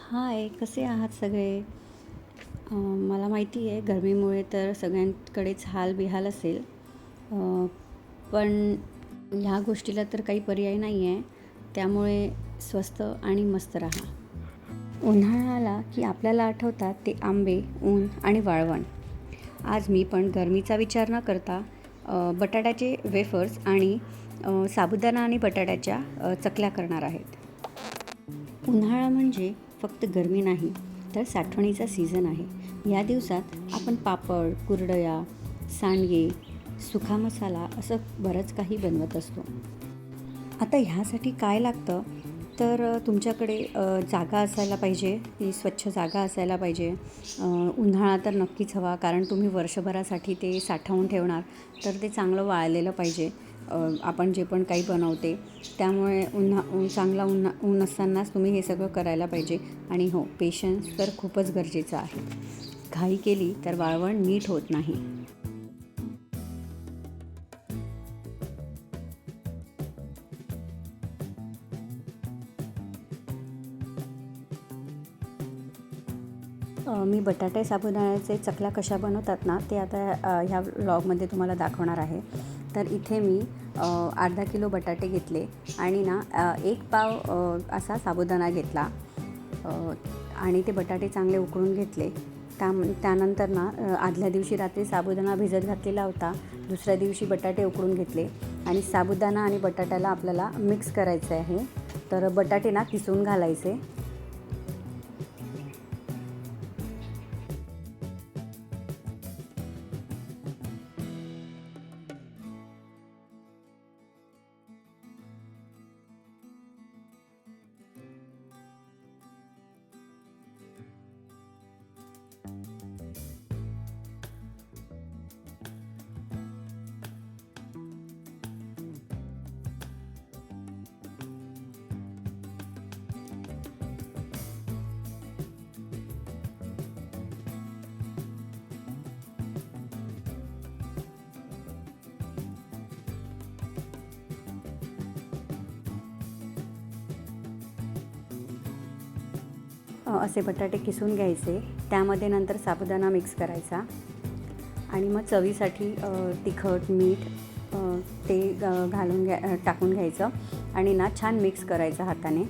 हाय, कसे आहात सगळे? मला माहिती आहे गरमीमुळे तर सगळ्यांकडेच हाल-बेहाल असेल. पण ह्या गोष्टीला तर काही पर्याय नाही आहे. त्यामुळे स्वस्त आणि मस्त राहा. उन्हाळा आला की आपल्याला आठवतात ते आंबे, ऊन आणि वाळवण. आज मी पण गरमीचा विचार न करता बटाट्याचे वेफर्स आणि साबुदाणा आणि बटाट्याच्या चकल्या करणार आहेत. उन्हाळा म्हणजे फक्त गरमी नाही, तर साठवणीचा सीझन आहे. या दिवसात आपण पापड, कुरडया, सांडगे, सुका मसाला असं बरंच काही बनवत असतो. आता ह्यासाठी काय लागतं, तर तुमच्याकडे जागा असायला पाहिजे, ती स्वच्छ जागा असायला पाहिजे. उन्हाळा तर नक्कीच हवा, कारण तुम्ही वर्षभरासाठी ते साठवून ठेवणार, तर ते चांगलं वाळलेलं पाहिजे. आपण जे पण काही बनवते त्यामुळे चांगला ऊन असतानाच तुम्ही हे सगळं करायला पाहिजे. आणि हो, पेशन्स तर खूपच गरजेचं आहे. घाई केली तर वाळवण नीट होत नाही. मी बटाटे साबुदाण्याचे चकल्या कशा बनवतात ना, ते आता ह्या व्लॉगमध्ये तुम्हाला दाखवणार आहे. तर इथे मी अर्धा किलो बटाटे घेतले आणि ना 1 पाव असा साबुदाणा घेतला. अ, आणि ते बटाटे चांगले उकळून घेतले. त्यानंतर ना आदल्या दिवशी रात्री साबुदाणा भिजत घातलेला होता. दुसऱ्या दिवशी बटाटे उकळून घेतले आणि साबुदाणा आणि बटाट्याला आपल्याला मिक्स करायचं आहे. तर बटाटे ना किसून घालायचे. असे बटाटे किसून घ्यायचे. त्यामध्ये नंतर साबुदाणा मिक्स करायचा आणि मग चवीसाठी तिखट, मीठ ते घालून टाकून घ्यायचं आणि ना छान मिक्स करायचं हाताने.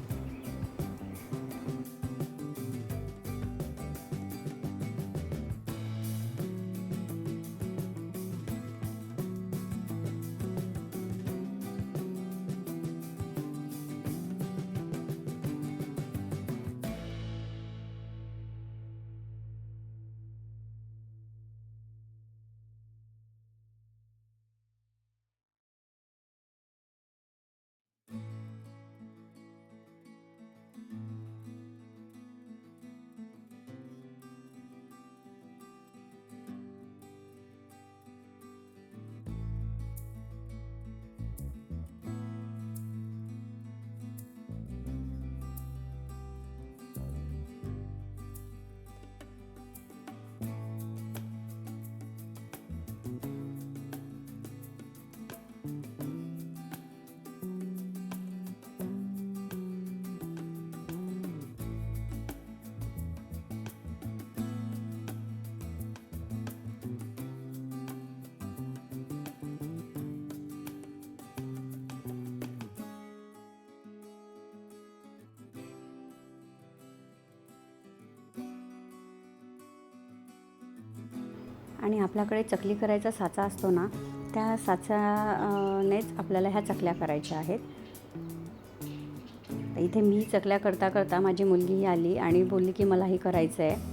आणि आपल्याकडे चकली करायचा साचा असतो ना, त्या साच्यानेच आपल्याला ह्या चकल्या करायच्या आहेत. तर इथे मी चकल्या करता करता माझी मुलगीही आली आणि बोलली की मलाही करायचं आहे.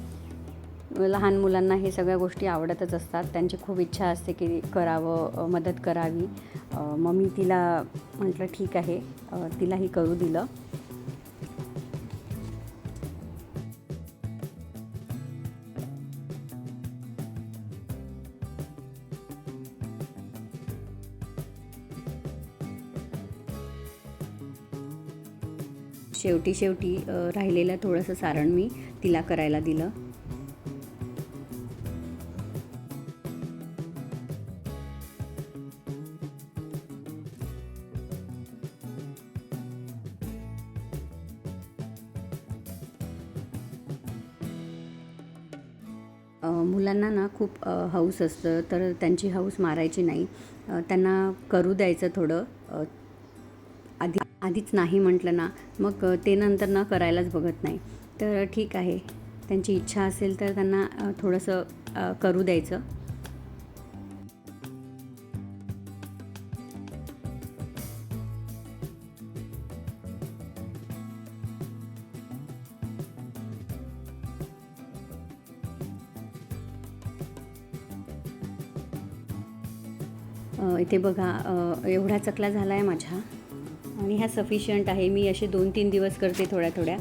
लहान मुलांना हे सगळ्या गोष्टी आवडतच असतात. त्यांची खूप इच्छा असते की करावं, मदत करावी. मग मी तिला म्हटलं ठीक आहे, तिलाही करू दिलं. शेवटी राहिलेलं थोडंसं सारण मी तिला करायला दिलं. मुलांना ना खूप हौस असतं, तर त्यांची हौस मारायची नाही. त्यांना करू द्यायचं थोडं. आधीच नाही म्हटलं ना, मग ते नंतर ना करायलाच बघत नाही. तर ठीक आहे, त्यांची इच्छा असेल तर त्यांना थोडंसं करू द्यायचं. इथे बघा एवढा चकला झाला आहे माझ्या आणि ह्या सफिशियंट आहे. मी असे 2-3 दिवस करते थोड्या थोड्या.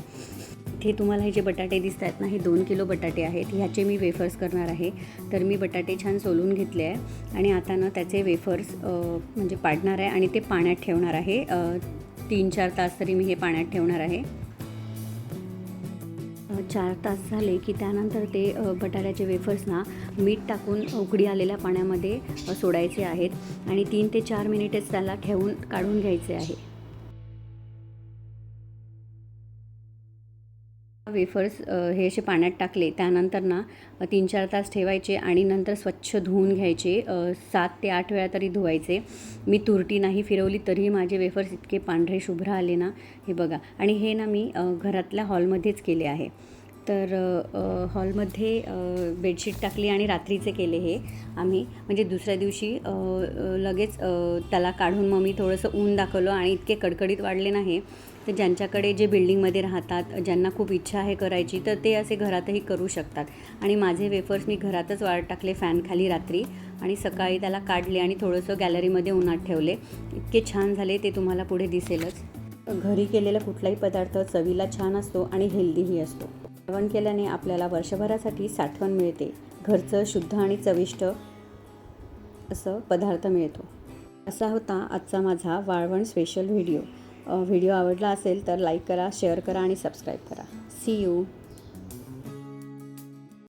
इथे तुम्हाला हे जे बटाटे दिसत आहेत ना, हे 2 किलो बटाटे आहेत. ह्याचे मी वेफर्स करणार आहे. तर मी बटाटे छान सोलून घेतले आहे आणि आता ना त्याचे वेफर्स म्हणजे पाडणार आहे आणि ते पाण्यात ठेवणार आहे. 3-4 तास तरी मी हे पाण्यात ठेवणार आहे. 4 तास झाले की त्यानंतर ते बटाट्याचे वेफर्स ना मीठ टाकून उकळी आलेल्या पाण्यामध्ये सोडायचे आहेत आणि 3 ते 4 मिनिटेच त्याला ठेवून काढून घ्यायचे आहे. वेफर्स हे असे पाण्यात टाकले त्यानंतर ना 3-4 तास ठेवायचे आणि नंतर स्वच्छ धुवून घ्यायचे. 7 ते 8 वेळा तरी धुवायचे. मी तुरटी नाही फिरवली तरीही माझे वेफर्स इतके पांढरे शुभ्र आले ना, हे बघा. आणि हे ना मी घरातल्या हॉलमध्येच केले आहे. तर हॉलमध्ये बेडशीट टाकली आणि रात्रीचे केले हे आम्ही. म्हणजे दुसऱ्या दिवशी लगेच त्याला काढून मग मी थोडंसं ऊन दाखवलं आणि इतके कडकडीत वाढले नाही. तर ज्यांच्याकडे जे बिल्डिंगमध्ये राहतात, ज्यांना खूप इच्छा आहे करायची, तर ते असे घरातही करू शकतात. आणि माझे वेफर्स मी घरातच वाळत टाकले फॅनखाली रात्री आणि सकाळी त्याला काढले आणि थोडंसं गॅलरीमध्ये उन्हात ठेवले. इतके छान झाले, ते तुम्हाला पुढे दिसेलच. घरी केलेला कुठलाही पदार्थ चवीला छान असतो आणि हेल्दीही असतो. जेवण केल्याने आपल्याला वर्षभरासाठी साठवण मिळते. घरचं शुद्ध आणि चविष्ट असं पदार्थ मिळतो. असा होता आजचा माझा वाळवण स्पेशल व्हिडिओ. व्हिडिओ आवडला असेल तर लाईक करा, शेअर करा आणि सबस्क्राईब करा. See you.